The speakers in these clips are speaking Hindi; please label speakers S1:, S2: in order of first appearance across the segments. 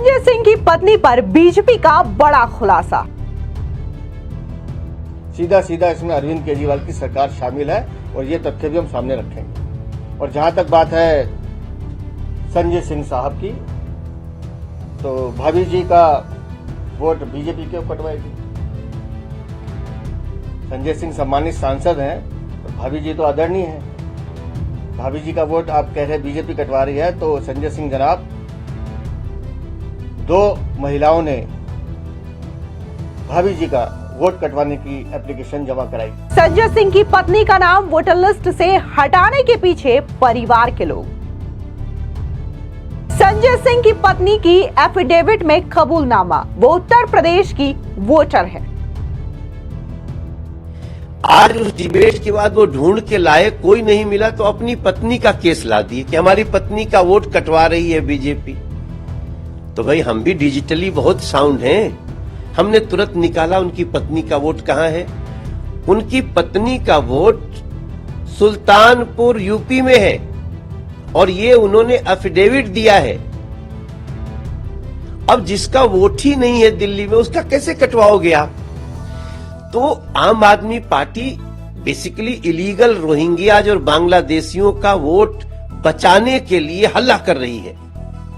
S1: संजय सिंह की पत्नी पर बीजेपी का बड़ा खुलासा।
S2: सीधा सीधा इसमें अरविंद केजरीवाल की सरकार शामिल है और ये तथ्य भी हम सामने रखेंगे। और जहां तक बात है संजय सिंह साहब की, तो भाभी जी का वोट बीजेपी क्यों कटवाएगी? संजय सिंह सम्मानित सांसद हैं और भाभी जी तो आदरणीय हैं। भाभी जी का वोट आप कह रहे हैं बीजेपी कटवा रही है, तो संजय सिंह जनाब, दो महिलाओं ने भाभी जी का वोट कटवाने की एप्लीकेशन जमा कराई।
S1: संजय सिंह की पत्नी का नाम वोटर लिस्ट से हटाने के पीछे परिवार के लोग। संजय सिंह की पत्नी की एफिडेविट में कबूलनामा, वो उत्तर प्रदेश की वोटर है।
S3: आज उस डिबेट के बाद वो ढूंढ के लाए, कोई नहीं मिला तो अपनी पत्नी का केस ला दिए कि हमारी पत्नी का वोट कटवा रही है बीजेपी। तो भाई हम भी डिजिटली बहुत साउंड हैं। हमने तुरंत निकाला उनकी पत्नी का वोट कहां है। उनकी पत्नी का वोट सुल्तानपुर यूपी में है और ये उन्होंने एफिडेविट दिया है। अब जिसका वोट ही नहीं है दिल्ली में, उसका कैसे कटवाओगे आप? तो आम आदमी पार्टी बेसिकली इलीगल रोहिंग्याज और बांग्लादेशियों का वोट बचाने के लिए हल्ला कर रही है।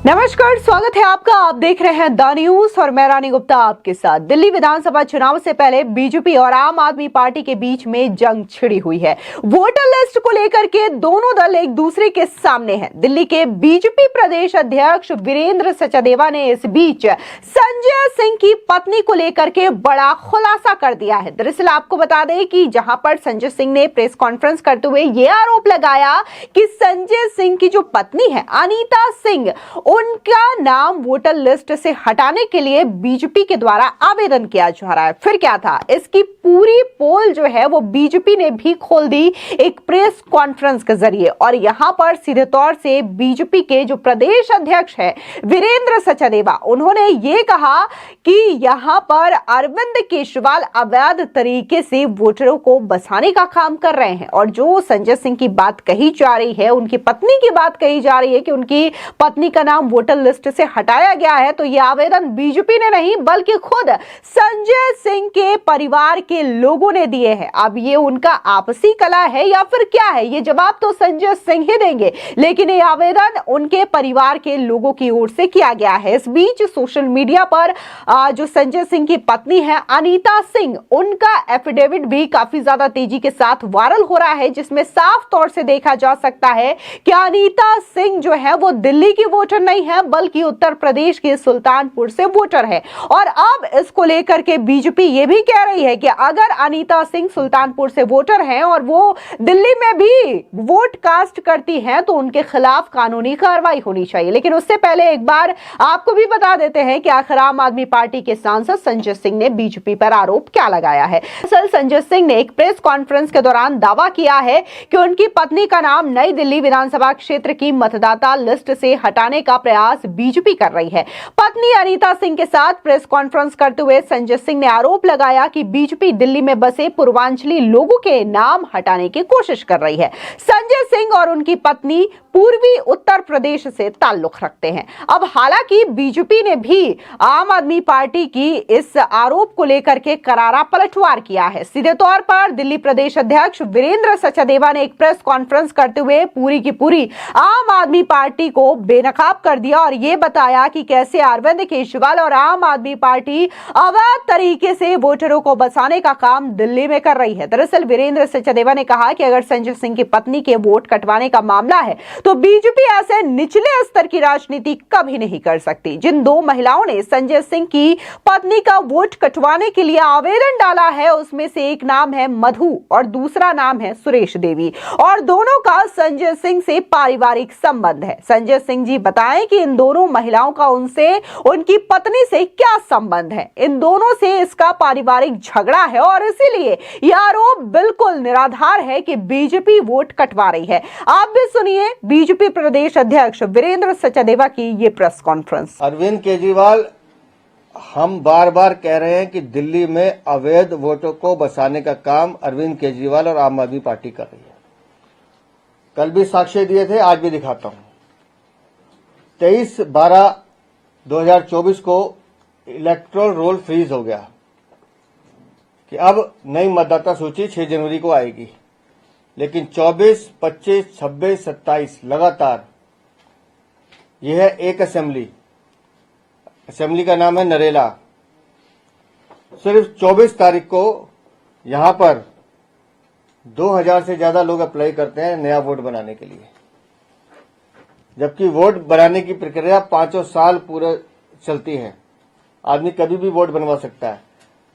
S1: नमस्कार, स्वागत है आपका। आप देख रहे हैं द न्यूज और मैं रानी गुप्ता आपके साथ। दिल्ली विधानसभा चुनाव से पहले बीजेपी और आम आदमी पार्टी के बीच में जंग छिड़ी हुई है। वोटर लिस्ट को लेकर के दोनों दल एक दूसरे के सामने हैं। दिल्ली के बीजेपी प्रदेश अध्यक्ष वीरेंद्र सचदेवा ने इस बीच संजय सिंह की पत्नी को लेकर के बड़ा खुलासा कर दिया है। दरअसल आपको बता दें कि जहां पर संजय सिंह ने प्रेस कॉन्फ्रेंस करते हुए यह आरोप लगाया कि संजय सिंह की जो पत्नी है अनीता सिंह, उनका नाम वोटर लिस्ट से हटाने के लिए बीजेपी के द्वारा आवेदन किया जा रहा है। फिर क्या था, इसकी पूरी पोल जो है वो बीजेपी ने भी खोल दी एक प्रेस कॉन्फ्रेंस के जरिए। और यहां पर सीधे तौर से बीजेपी के जो प्रदेश अध्यक्ष है वीरेंद्र सचदेवा, उन्होंने ये कहा कि यहां पर अरविंद केजरीवाल अवैध तरीके से वोटरों को बसाने का काम कर रहे हैं। और जो संजय सिंह की बात कही जा रही है, उनकी पत्नी की बात कही जा रही है कि उनकी पत्नी का नाम वोटर लिस्ट से हटाया गया है, तो यह आवेदन बीजेपी ने नहीं बल्कि खुद संजय सिंह के परिवार के लोगों ने दिए हैं। अब ये उनका आपसी कला है या फिर क्या है, ये जवाब तो संजय सिंह ही देंगे, लेकिन ये आवेदन उनके परिवार के लोगों की ओर से किया गया है। इस बीच सोशल मीडिया पर जो संजय सिंह की पत्नी है अनीता सिंह, उनका एफिडेविट भी काफी ज्यादा तेजी के साथ वायरल हो रहा है, जिसमें साफ तौर से देखा जा सकता है कि अनीता सिंह जो है वो दिल्ली की वोटर नहीं है बल्कि उत्तर प्रदेश के सुल्तानपुर से वोटर है। और अब इसको लेकर के बीजेपी ये भी कह रही है कि अगर अनीता सिंह सुल्तानपुर से वोटर हैं और वो दिल्ली में भी वोट कास्ट करती हैं तो उनके खिलाफ कानूनी कार्रवाई होनी चाहिए। लेकिन उससे पहले एक बार आपको भी बता देते हैं कि आखिर आम आदमी पार्टी के सांसद संजय सिंह ने बीजेपी पर आरोप क्या लगाया है। दरअसल संजय सिंह ने एक प्रेस कॉन्फ्रेंस के दौरान दावा किया है कि उनकी पत्नी का नाम नई दिल्ली विधानसभा क्षेत्र की मतदाता लिस्ट से हटाने का प्रयास बीजेपी कर रही है। पत्नी अनीता सिंह के साथ प्रेस कॉन्फ्रेंस करते हुए संजय सिंह ने आरोप लगाया कि बीजेपी दिल्ली में बसे पूर्वांचली लोगों के नाम हटाने की कोशिश कर रही है। संजय सिंह और उनकी पत्नी पूर्वी उत्तर प्रदेश से ताल्लुक रखते हैं। अब हालांकि बीजेपी ने भी आम आदमी पार्टी की इस आरोप को लेकर के करारा पलटवार किया है। सीधे तौर पर दिल्ली प्रदेश अध्यक्ष वीरेंद्र सचदेवा ने एक प्रेस कॉन्फ्रेंस करते हुए पूरी की पूरी आम आदमी पार्टी को बेनकाब कर दिया और ये बताया कि कैसे अरविंद केजरीवाल और आम आदमी पार्टी अवैध तरीके से वोटरों को बचाने का काम दिल्ली में कर रही है। दरअसल वीरेंद्र सचदेवा ने कहा कि अगर संजय सिंह की पत्नी के वोट कटवाने का मामला है तो बीजेपी ऐसे निचले स्तर की राजनीति कभी नहीं कर सकती। जिन दो महिलाओं ने संजय सिंह की पत्नी का वोट कटवाने के लिए आवेदन डाला है, उसमें से एक नाम है मधु और दूसरा नाम है सुरेश देवी, और दोनों का संजय सिंह से पारिवारिक संबंध है। संजय सिंह जी बताएं कि इन दोनों महिलाओं का उनसे, उनकी पत्नी से क्या संबंध है। इन दोनों से इसका पारिवारिक झगड़ा है और इसीलिए यह आरोप बिल्कुल निराधार है कि बीजेपी वोट कटवा रही है। आप भी सुनिए बीजेपी प्रदेश अध्यक्ष वीरेंद्र सचदेवा की ये प्रेस कॉन्फ्रेंस।
S2: अरविंद केजरीवाल, हम बार बार कह रहे हैं कि दिल्ली में अवैध वोटों को बसाने का काम अरविंद केजरीवाल और आम आदमी पार्टी कर रही है। कल भी साक्ष्य दिए थे, आज भी दिखाता हूं। 23/12 2024 को इलेक्टोरल रोल फ्रीज हो गया कि अब नई मतदाता सूची 6 जनवरी को आएगी, लेकिन 24, 25, 26, 27 लगातार यह है एक असेंबली का नाम है नरेला। सिर्फ 24 तारीख को यहां पर 2000 से ज्यादा लोग अप्लाई करते हैं नया वोट बनाने के लिए, जबकि वोट बनाने की प्रक्रिया 5 साल पूरे चलती है। आदमी कभी भी वोट बनवा सकता है,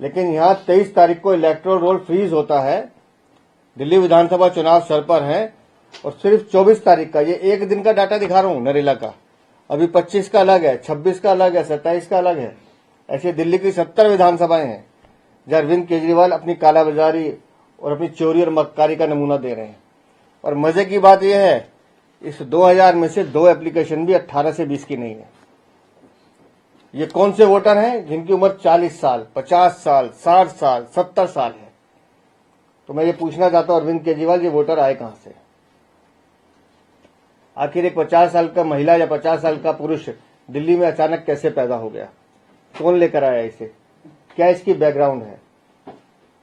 S2: लेकिन यहां 23 तारीख को इलेक्टोरल रोल फ्रीज होता है। दिल्ली विधानसभा चुनाव सर पर है और सिर्फ 24 तारीख का, ये एक दिन का डाटा दिखा रहा हूं नरेला का। अभी 25 का अलग है, 26 का अलग है, 27 का अलग है। ऐसे दिल्ली की 70 विधानसभाएं हैं जहां अरविंद केजरीवाल अपनी कालाबाजारी और अपनी चोरी और मक्कारी का नमूना दे रहे हैं। और मजे की बात यह है, इस 2000 में से 2 एप्लीकेशन भी 18 से 20 की नहीं है। ये कौन से वोटर हैं जिनकी उम्र 40 साल, 50 साल, 60 साल, 70 साल है? तो मैं ये पूछना चाहता हूं अरविंद केजरीवाल, ये वोटर आए कहां से? आखिर एक 50 साल का महिला या 50 साल का पुरुष दिल्ली में अचानक कैसे पैदा हो गया? कौन लेकर आया इसे? क्या इसकी बैकग्राउंड है?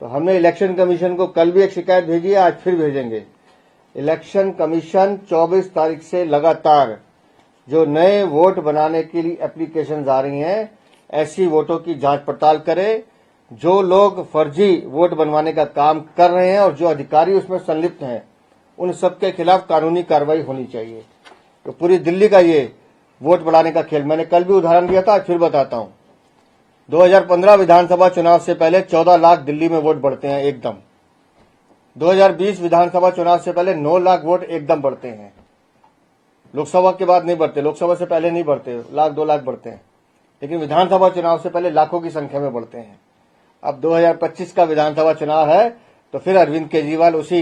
S2: तो हमने इलेक्शन कमीशन को कल भी एक शिकायत भेजी है, आज फिर भेजेंगे। इलेक्शन कमीशन 24 तारीख से लगातार जो नए वोट बनाने के लिए एप्लीकेशन आ रही हैं, ऐसी वोटों की जांच पड़ताल करे। जो लोग फर्जी वोट बनवाने का काम कर रहे हैं और जो अधिकारी उसमें संलिप्त हैं, उन सबके खिलाफ कानूनी कार्रवाई होनी चाहिए। तो पूरी दिल्ली का ये वोट बढ़ाने का खेल, मैंने कल भी उदाहरण दिया था, आज फिर बताता हूं। 2015 विधानसभा चुनाव से पहले 14 लाख दिल्ली में वोट बढ़ते हैं एकदम। 2020 विधानसभा चुनाव से पहले 9 लाख वोट एकदम बढ़ते हैं। लोकसभा के बाद नहीं बढ़ते, लोकसभा से पहले नहीं बढ़ते, लाख 2 लाख बढ़ते हैं, लेकिन विधानसभा चुनाव से पहले लाखों की संख्या में बढ़ते हैं। अब 2025 का विधानसभा चुनाव है तो फिर अरविंद केजरीवाल उसी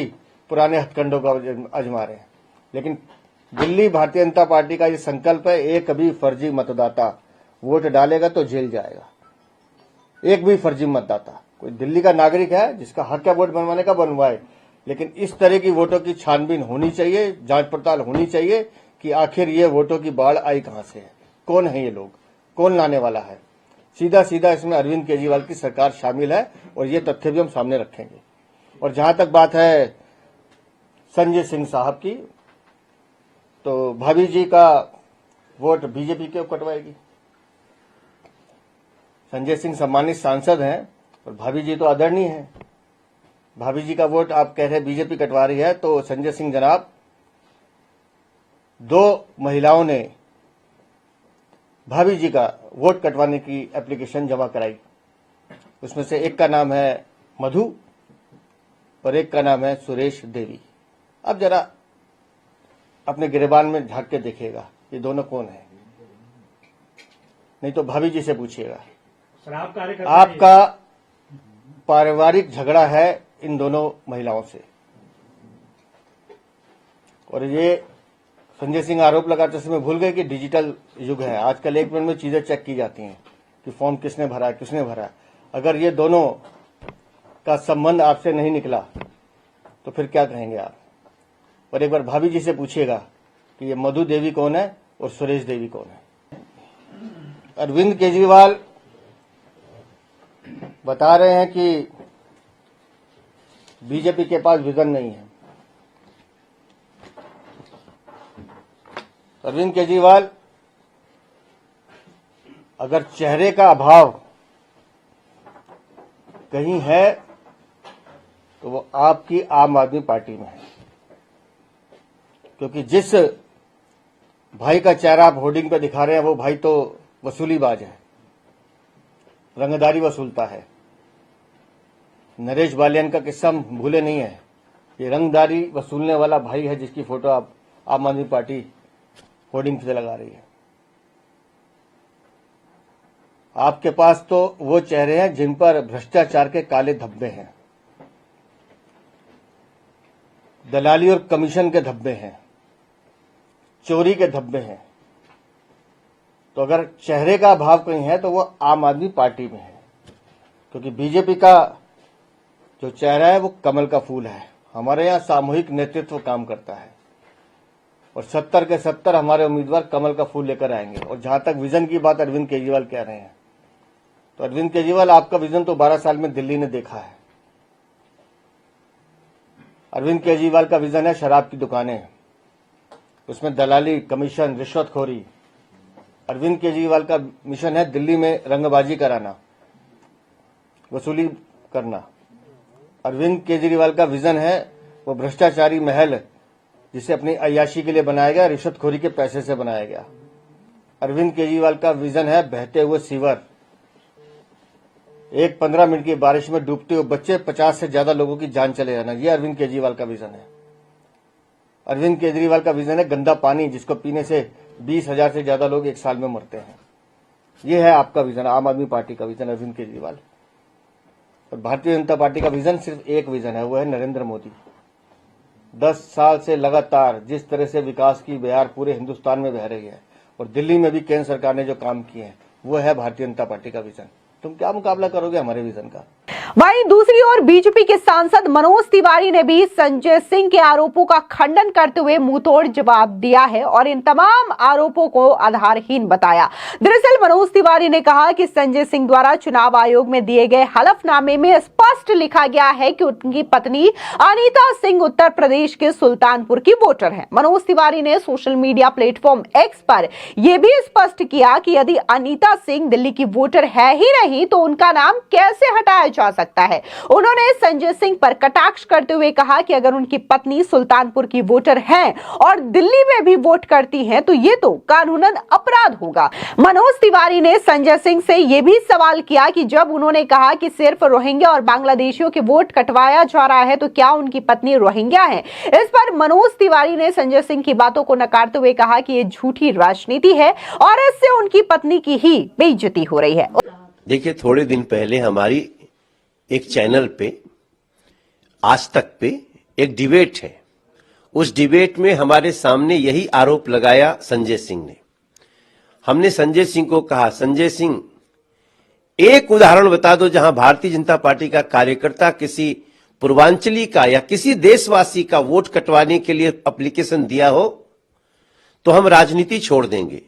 S2: पुराने हथकंडों का आजमा रहे हैं। लेकिन दिल्ली भारतीय जनता पार्टी का ये संकल्प है, एक भी फर्जी मतदाता वोट डालेगा तो जेल जाएगा। एक भी फर्जी मतदाता, कोई दिल्ली का नागरिक है जिसका हक है वोट बनवाने का, बनवाए, लेकिन इस तरह की वोटों की छानबीन होनी चाहिए, जांच पड़ताल होनी चाहिए कि आखिर ये वोटों की बाढ़ आई कहां से है, कौन है ये लोग, कौन लाने वाला है। सीधा सीधा इसमें अरविंद केजरीवाल की सरकार शामिल है और ये तथ्य भी हम सामने रखेंगे। और जहां तक बात है संजय सिंह साहब की, तो भाभी जी का वोट बीजेपी क्यों कटवाएगी? संजय सिंह सम्मानित सांसद हैं और भाभी जी तो आदरणीय हैं। भाभी जी का वोट आप कह रहे हैं बीजेपी कटवा रही है, तो संजय सिंह जनाब, 2 महिलाओं ने भाभी जी का वोट कटवाने की एप्लीकेशन जमा कराई। उसमें से एक का नाम है मधु और एक का नाम है सुरेश देवी। अब जरा अपने गिरेबान में झांक के देखिएगा ये दोनों कौन है, नहीं तो भाभी जी से पूछिएगा। आपका पारिवारिक झगड़ा है इन दोनों महिलाओं से, और ये संजय सिंह आरोप लगाते समय भूल गए कि डिजिटल युग है। आजकल 1 मिनट में चीजें चेक की जाती हैं कि फॉर्म किसने भरा है, किसने भरा है। अगर ये दोनों का संबंध आपसे नहीं निकला तो फिर क्या कहेंगे आप? और एक बार भाभी जी से पूछिएगा कि ये मधु देवी कौन है और सुरेश देवी कौन है। अरविंद केजरीवाल बता रहे हैं कि बीजेपी के पास विजन नहीं है। अरविंद केजरीवाल, अगर चेहरे का अभाव कहीं है तो वो आपकी आम आदमी पार्टी में है, क्योंकि जिस भाई का चेहरा आप होर्डिंग पे दिखा रहे हैं वो भाई तो वसूलीबाज है, रंगदारी वसूलता है। नरेश बालियान का किस्सा हम भूले नहीं है। ये रंगदारी वसूलने वाला भाई है जिसकी फोटो आप आम आदमी पार्टी होर्डिंग से लगा रही है। आपके पास तो वो चेहरे हैं जिन पर भ्रष्टाचार के काले धब्बे हैं, दलाली और कमीशन के धब्बे हैं, चोरी के धब्बे हैं। तो अगर चेहरे का अभाव कहीं है तो वो आम आदमी पार्टी में है, क्योंकि बीजेपी का जो चेहरा है वो कमल का फूल है। हमारे यहाँ सामूहिक नेतृत्व काम करता है। और 70 के 70 हमारे उम्मीदवार कमल का फूल लेकर आएंगे। और जहां तक विजन की बात अरविंद केजरीवाल कह रहे हैं, तो अरविंद केजरीवाल आपका विजन तो 12 साल में दिल्ली ने देखा है। अरविंद केजरीवाल का विजन है शराब की दुकानें, उसमें दलाली, कमीशन, रिश्वतखोरी। अरविंद केजरीवाल का मिशन है दिल्ली में रंगबाजी कराना, वसूली करना। अरविंद केजरीवाल का विजन है वो भ्रष्टाचारी महल जिसे अपनी अय्याशी के लिए बनाया गया, रिश्वतखोरी के पैसे से बनाया गया। अरविंद केजरीवाल का विजन है बहते हुए सीवर, एक 15 मिनट की बारिश में डूबते हुए बच्चे, 50 से ज्यादा लोगों की जान चले जाना। ये अरविंद केजरीवाल का विजन है। अरविंद केजरीवाल का विजन है गंदा पानी जिसको पीने से 20,000 से ज्यादा लोग एक साल में मरते हैं। ये है आपका विजन, आम आदमी पार्टी का विजन, अरविंद केजरीवाल। और भारतीय जनता पार्टी का विजन सिर्फ एक विजन है, वो है नरेंद्र मोदी। 10 साल से लगातार जिस तरह से विकास की बयार पूरे हिंदुस्तान में बह रही है और दिल्ली में भी केंद्र सरकार ने जो काम किए हैं, वो है भारतीय जनता पार्टी का विजन। तुम क्या मुकाबला करोगे हमारे विजन का?
S1: वहीं दूसरी ओर बीजेपी के सांसद मनोज तिवारी ने भी संजय सिंह के आरोपों का खंडन करते हुए मुंहतोड़ जवाब दिया है और इन तमाम आरोपों को आधारहीन बताया। दरअसल मनोज तिवारी ने कहा कि संजय सिंह द्वारा चुनाव आयोग में दिए गए हलफनामे में स्पष्ट लिखा गया है कि उनकी पत्नी अनीता सिंह उत्तर प्रदेश के सुल्तानपुर की वोटर है। मनोज तिवारी ने सोशल मीडिया प्लेटफॉर्म एक्स पर यह भी स्पष्ट किया कि यदि अनीता सिंह दिल्ली की वोटर है ही नहीं तो उनका नाम कैसे हटाया जा सकता है। उन्होंने संजय सिंह पर कटाक्ष करते हुए कहा कि अगर उनकी पत्नी सुल्तानपुर की वोटर है और दिल्ली में भी वोट करती हैं तो ये तो कानूनन अपराध होगा। मनोज तिवारी ने संजय सिंह से यह भी सवाल किया कि जब उन्होंने कहा कि सिर्फ रोहिंग्या और बांग्लादेशियों के वोट कटवाया जा रहा है तो क्या उनकी पत्नी रोहिंग्या है। इस पर मनोज तिवारी ने संजय सिंह की बातों को नकारते हुए कहा कि यह झूठी राजनीति है और इससे उनकी पत्नी की ही बेइज्जती हो रही है।
S3: देखिए, थोड़े दिन पहले हमारी एक चैनल पे, आज तक पे, एक डिबेट है। उस डिबेट में हमारे सामने यही आरोप लगाया संजय सिंह ने। हमने संजय सिंह को कहा, संजय सिंह एक उदाहरण बता दो जहां भारतीय जनता पार्टी का कार्यकर्ता किसी पूर्वांचली का या किसी देशवासी का वोट कटवाने के लिए एप्लीकेशन दिया हो तो हम राजनीति छोड़ देंगे।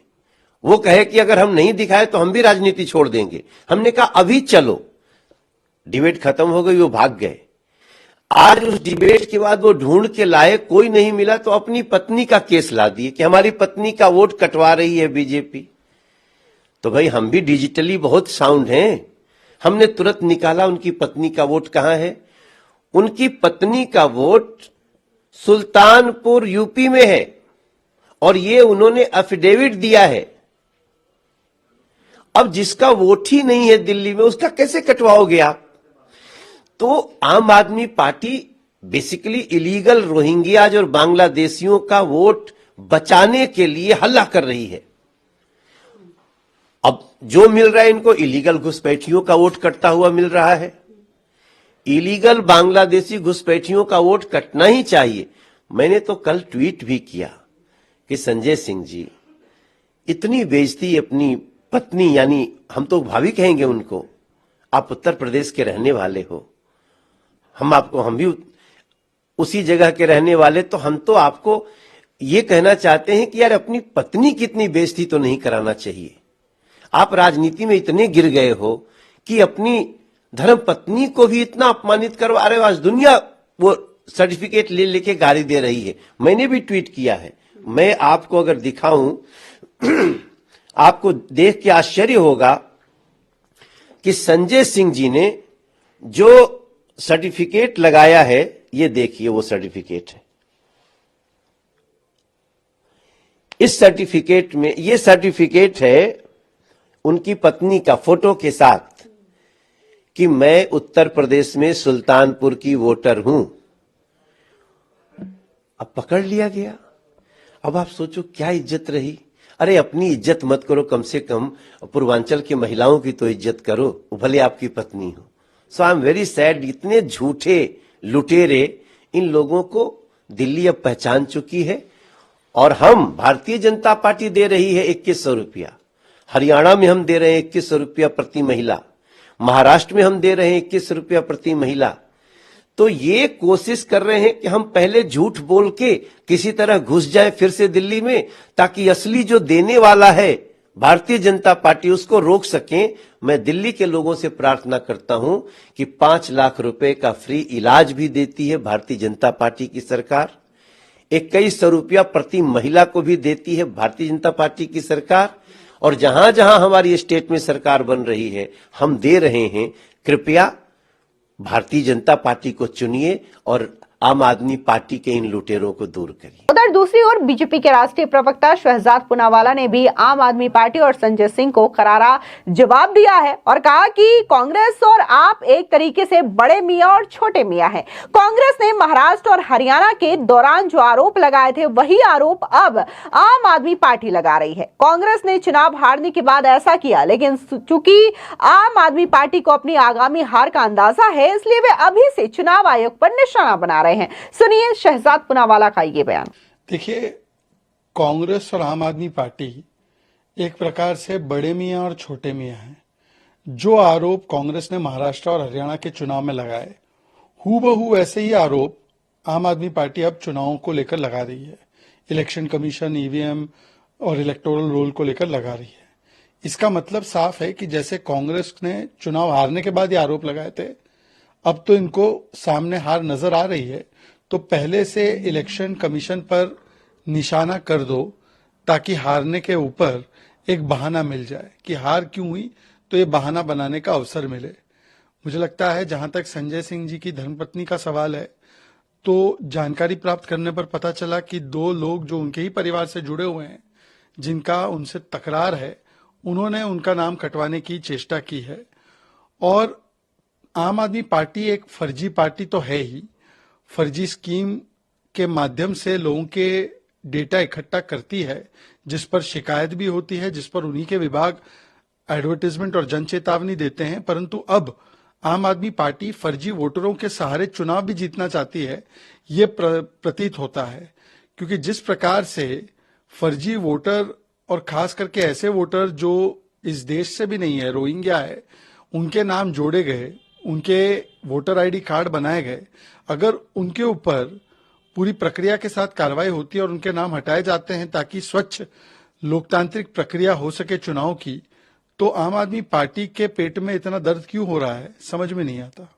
S3: वो कहे कि अगर हम नहीं दिखाए तो हम भी राजनीति छोड़ देंगे। हमने कहा अभी चलो। डिबेट खत्म हो गई, वो भाग गए। आज उस डिबेट के बाद वो ढूंढ के लाए, कोई नहीं मिला तो अपनी पत्नी का केस ला दिए कि हमारी पत्नी का वोट कटवा रही है बीजेपी। तो भाई हम भी डिजिटली बहुत साउंड हैं। हमने तुरंत निकाला उनकी पत्नी का वोट कहां है। उनकी पत्नी का वोट सुल्तानपुर यूपी में है और ये उन्होंने एफिडेविट दिया है। अब जिसका वोट ही नहीं है दिल्ली में, उसका कैसे कटवाओगे आप? तो आम आदमी पार्टी बेसिकली इलीगल रोहिंग्याज और बांग्लादेशियों का वोट बचाने के लिए हल्ला कर रही है। अब जो मिल रहा है इनको, इलीगल घुसपैठियों का वोट कटता हुआ मिल रहा है। इलीगल बांग्लादेशी घुसपैठियों का वोट कटना ही चाहिए। मैंने तो कल ट्वीट भी किया कि संजय सिंह जी, इतनी बेइज्जती अपनी पत्नी, यानी हम तो भाभी कहेंगे उनको, आप उत्तर प्रदेश के रहने वाले हो, हम भी उसी जगह के रहने वाले, तो हम तो आपको ये कहना चाहते हैं कि यार अपनी पत्नी की इतनी बेइज्जती तो नहीं कराना चाहिए। आप राजनीति में इतने गिर गए हो कि अपनी धर्म पत्नी को भी इतना अपमानित करवा रहे हो। आज दुनिया वो सर्टिफिकेट ले लेके गाली दे रही है। मैंने भी ट्वीट किया है, मैं आपको अगर दिखाऊं आपको देख के आश्चर्य होगा कि संजय सिंह जी ने जो सर्टिफिकेट लगाया है, ये देखिए वो सर्टिफिकेट है। इस सर्टिफिकेट में, ये सर्टिफिकेट है उनकी पत्नी का फोटो के साथ कि मैं उत्तर प्रदेश में सुल्तानपुर की वोटर हूं। अब पकड़ लिया गया। अब आप सोचो क्या इज्जत रही। अरे अपनी इज्जत मत करो, कम से कम पूर्वांचल की महिलाओं की तो इज्जत करो, भले आपकी पत्नी हो। सो आई एम वेरी सैड। इतने झूठे लुटेरे इन लोगों को दिल्ली अब पहचान चुकी है। और हम, भारतीय जनता पार्टी दे रही है 2100 रुपया, हरियाणा में हम दे रहे हैं 2100 रुपया प्रति महिला, महाराष्ट्र में हम दे रहे हैं 21 रुपया प्रति महिला। तो ये कोशिश कर रहे हैं कि हम पहले झूठ बोल के किसी तरह घुस जाए फिर से दिल्ली में, ताकि असली जो देने वाला है भारतीय जनता पार्टी उसको रोक सकें। मैं दिल्ली के लोगों से प्रार्थना करता हूं कि 5 लाख रुपए का फ्री इलाज भी देती है भारतीय जनता पार्टी की सरकार, 2100 रुपया प्रति महिला को भी देती है भारतीय जनता पार्टी की सरकार, और जहां जहां हमारी स्टेट में सरकार बन रही है हम दे रहे हैं। कृपया भारतीय जनता पार्टी को चुनिए और आम आदमी पार्टी के इन लुटेरों को दूर करिए।
S1: उधर दूसरी ओर बीजेपी के राष्ट्रीय प्रवक्ता शहजाद पूनावाला ने भी आम आदमी पार्टी और संजय सिंह को करारा जवाब दिया है और कहा कि कांग्रेस और आप एक तरीके से बड़े मियां और छोटे मियां हैं। कांग्रेस ने महाराष्ट्र और हरियाणा के दौरान जो आरोप लगाए थे वही आरोप अब आम आदमी पार्टी लगा रही है। कांग्रेस ने चुनाव हारने के बाद ऐसा किया, लेकिन चूंकि आम आदमी पार्टी को अपनी आगामी हार का अंदाजा है, इसलिए वे अभी से चुनाव आयोग पर निशाना बना रहे हैं। सुनिए शहजाद पूनावाला का ये बयान।
S4: देखिए, कांग्रेस और आम आदमी पार्टी एक प्रकार से बड़े मियां और छोटे मियां हैं। जो आरोप कांग्रेस ने महाराष्ट्र और हरियाणा के चुनाव में लगाए, हूबहू ऐसे ही आरोप आम आदमी पार्टी अब चुनावों को लेकर लगा रही है। इलेक्शन कमीशन, ईवीएम और इलेक्टोरल रोल को लेकर लगा रही है। इसका मतलब साफ है कि जैसे कांग्रेस ने चुनाव हारने के बाद ये आरोप लगाए थे, अब तो इनको सामने हार नजर आ रही है, तो पहले से इलेक्शन कमीशन पर निशाना कर दो ताकि हारने के ऊपर एक बहाना मिल जाए कि हार क्यों हुई, तो ये बहाना बनाने का अवसर मिले। मुझे लगता है जहां तक संजय सिंह जी की धर्मपत्नी का सवाल है, तो जानकारी प्राप्त करने पर पता चला कि 2 लोग जो उनके ही परिवार से जुड़े हुए हैं, जिनका उनसे तकरार है, उन्होंने उनका नाम कटवाने की चेष्टा की है। और आम आदमी पार्टी एक फर्जी पार्टी तो है ही, फर्जी स्कीम के माध्यम से लोगों के डेटा इकट्ठा करती है, जिस पर शिकायत भी होती है, जिस पर उन्हीं के विभाग एडवर्टाइजमेंट और जन चेतावनी देते हैं। परंतु अब आम आदमी पार्टी फर्जी वोटरों के सहारे चुनाव भी जीतना चाहती है, ये प्रतीत होता है। क्योंकि जिस प्रकार से फर्जी वोटर और खास करके ऐसे वोटर जो इस देश से भी नहीं है, रोहिंग्या है, उनके नाम जोड़े गए, उनके वोटर आईडी कार्ड बनाए गए, अगर उनके ऊपर पूरी प्रक्रिया के साथ कार्रवाई होती है और उनके नाम हटाए जाते हैं ताकि स्वच्छ लोकतांत्रिक प्रक्रिया हो सके चुनाव की, तो आम आदमी पार्टी के पेट में इतना दर्द क्यों हो रहा है, समझ में नहीं आता।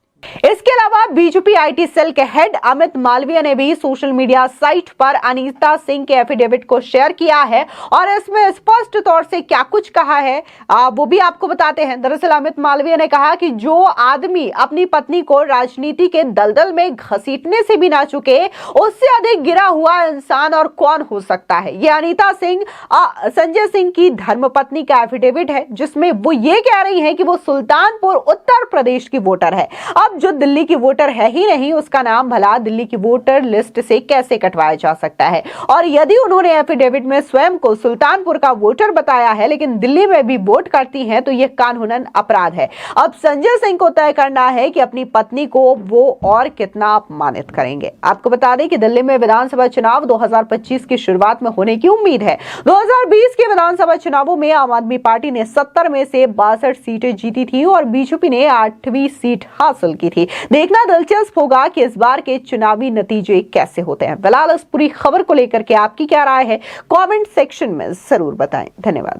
S1: इसके अलावा बीजेपी आईटी सेल के हेड अमित मालवीय ने भी सोशल मीडिया साइट पर अनीता सिंह के एफिडेविट को शेयर किया है और इसमें स्पष्ट तौर से क्या कुछ कहा है वो भी आपको बताते हैं। दरअसल अमित मालवीय ने कहा कि जो आदमी अपनी पत्नी को राजनीति के दलदल में घसीटने से भी ना चुके, उससे अधिक गिरा हुआ इंसान और कौन हो सकता है। ये अनीता सिंह संजय सिंह की धर्मपत्नी का एफिडेविट है, जिसमें वो ये कह रही है कि वो सुल्तानपुर उत्तर प्रदेश की वोटर है। अब जो दिल्ली की वोटर है ही नहीं, उसका नाम भला दिल्ली की वोटर लिस्ट से कैसे कटवाया जा सकता है। और यदि उन्होंने एफिडेविट में स्वयं को सुल्तानपुर का वोटर बताया है लेकिन दिल्ली में भी वोट करती हैं, तो यह कानूनन अपराध है। अब संजय सिंह को तय करना है कि अपनी पत्नी को वो और कितना अपमानित करेंगे। आपको बता दें कि दिल्ली में विधानसभा चुनाव 2025 की शुरुआत में होने की उम्मीद है। 2020 के विधानसभा चुनावों में आम आदमी पार्टी ने 70 में से 62 सीटें जीती थी और बीजेपी ने 8वीं सीट हासिल की थी। देखना दिलचस्प होगा कि इस बार के चुनावी नतीजे कैसे होते हैं। फिलहाल इस पूरी खबर को लेकर के आपकी क्या राय है, कमेंट सेक्शन में जरूर बताएं। धन्यवाद।